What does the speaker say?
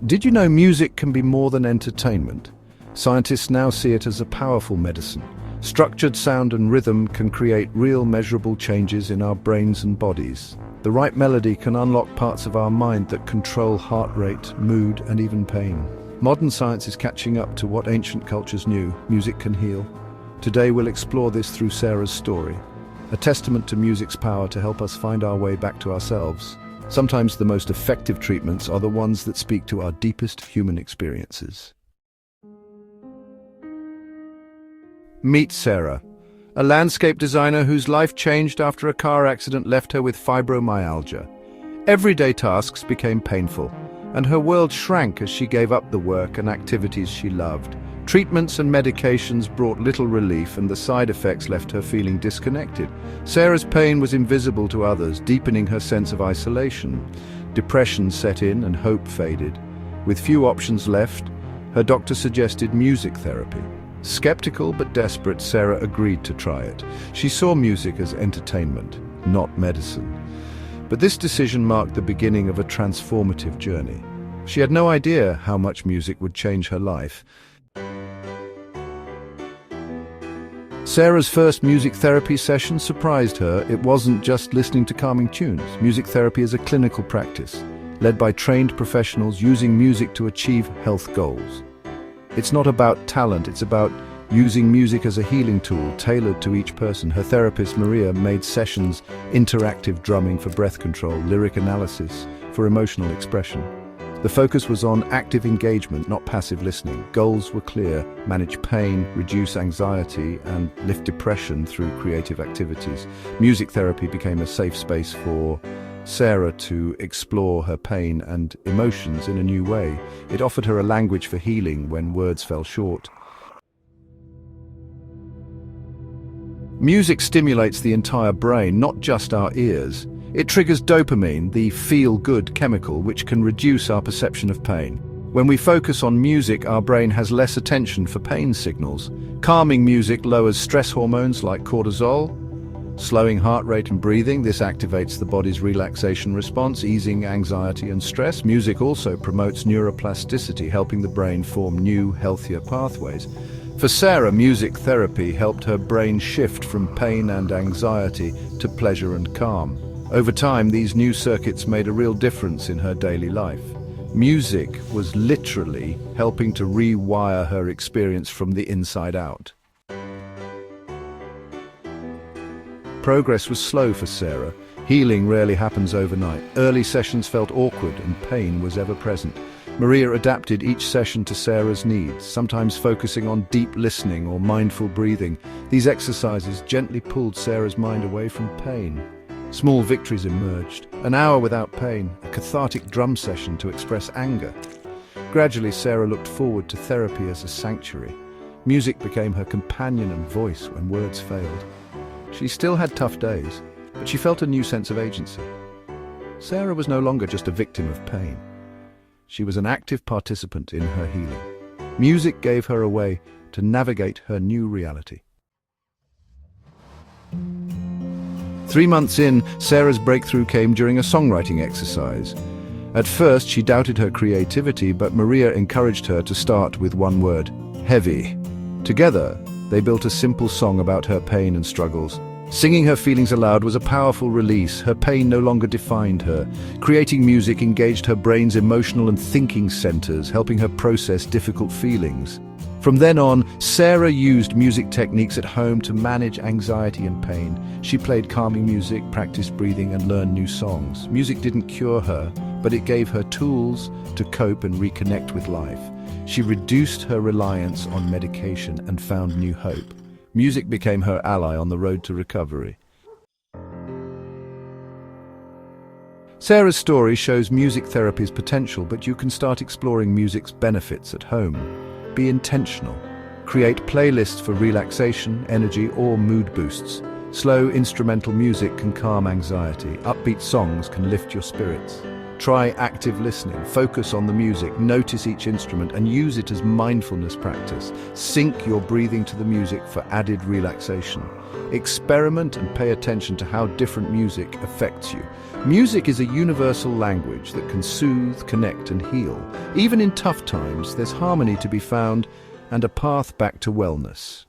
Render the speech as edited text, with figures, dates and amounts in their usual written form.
Did you know music can be more than entertainment? Scientists now see it as a powerful medicine. Structured sound and rhythm can create real measurable changes in our brains and bodies. The right melody can unlock parts of our mind that control heart rate, mood, and even pain. Modern science is catching up to what ancient cultures knew: music can heal. Today we'll explore this through Sarah's story, a testament to music's power to help us find our way back to ourselves. Sometimes the most effective treatments are the ones that speak to our deepest human experiences. Meet Sarah, a landscape designer whose life changed after a car accident left her with fibromyalgia. Everyday tasks became painful, and her world shrank as she gave up the work and activities she loved. Treatments and medications brought little relief, and the side effects left her feeling disconnected. Sarah's pain was invisible to others, deepening her sense of isolation. Depression set in and hope faded. With few options left, her doctor suggested music therapy. Skeptical but desperate, Sarah agreed to try it. She saw music as entertainment, not medicine. But this decision marked the beginning of a transformative journey. She had no idea how much music would change her life. Sarah's first music therapy session surprised her. It wasn't just listening to calming tunes. Music therapy is a clinical practice, led by trained professionals using music to achieve health goals. It's not about talent, it's about using music as a healing tool, tailored to each person. Her therapist, Maria, made sessions interactive: drumming for breath control, lyric analysis for emotional expression. The focus was on active engagement, not passive listening. Goals were clear: manage pain, reduce anxiety, and lift depression through creative activities. Music therapy became a safe space for Sarah to explore her pain and emotions in a new way. It offered her a language for healing when words fell short. Music stimulates the entire brain, not just our ears. It triggers dopamine, the feel-good chemical, which can reduce our perception of pain. When we focus on music, our brain has less attention for pain signals. Calming music lowers stress hormones like cortisol, slowing heart rate and breathing. This activates the body's relaxation response, easing anxiety and stress. Music also promotes neuroplasticity, helping the brain form new, healthier pathways. For Sarah, music therapy helped her brain shift from pain and anxiety to pleasure and calm. Over time, these new circuits made a real difference in her daily life. Music was literally helping to rewire her experience from the inside out. Progress was slow for Sarah. Healing rarely happens overnight. Early sessions felt awkward and pain was ever present. Maria adapted each session to Sarah's needs, sometimes focusing on deep listening or mindful breathing. These exercises gently pulled Sarah's mind away from pain. Small victories emerged: an hour without pain, a cathartic drum session to express anger. Gradually, Sarah looked forward to therapy as a sanctuary. Music became her companion and voice when words failed. She still had tough days, but she felt a new sense of agency. Sarah was no longer just a victim of pain. She was an active participant in her healing. Music gave her a way to navigate her new reality. 3 months in, Sarah's breakthrough came during a songwriting exercise. At first, she doubted her creativity, but Maria encouraged her to start with one word: heavy. Together, they built a simple song about her pain and struggles. Singing her feelings aloud was a powerful release. Her pain no longer defined her. Creating music engaged her brain's emotional and thinking centers, helping her process difficult feelings. From then on, Sarah used music techniques at home to manage anxiety and pain. She played calming music, practiced breathing, and learned new songs. Music didn't cure her, but it gave her tools to cope and reconnect with life. She reduced her reliance on medication and found new hope. Music became her ally on the road to recovery. Sarah's story shows music therapy's potential, but you can start exploring music's benefits at home. Be intentional. Create playlists for relaxation, energy, or mood boosts. Slow instrumental music can calm anxiety. Upbeat songs can lift your spirits. Try active listening, focus on the music, notice each instrument and use it as mindfulness practice. Sync your breathing to the music for added relaxation. Experiment and pay attention to how different music affects you. Music is a universal language that can soothe, connect and heal. Even in tough times, there's harmony to be found and a path back to wellness.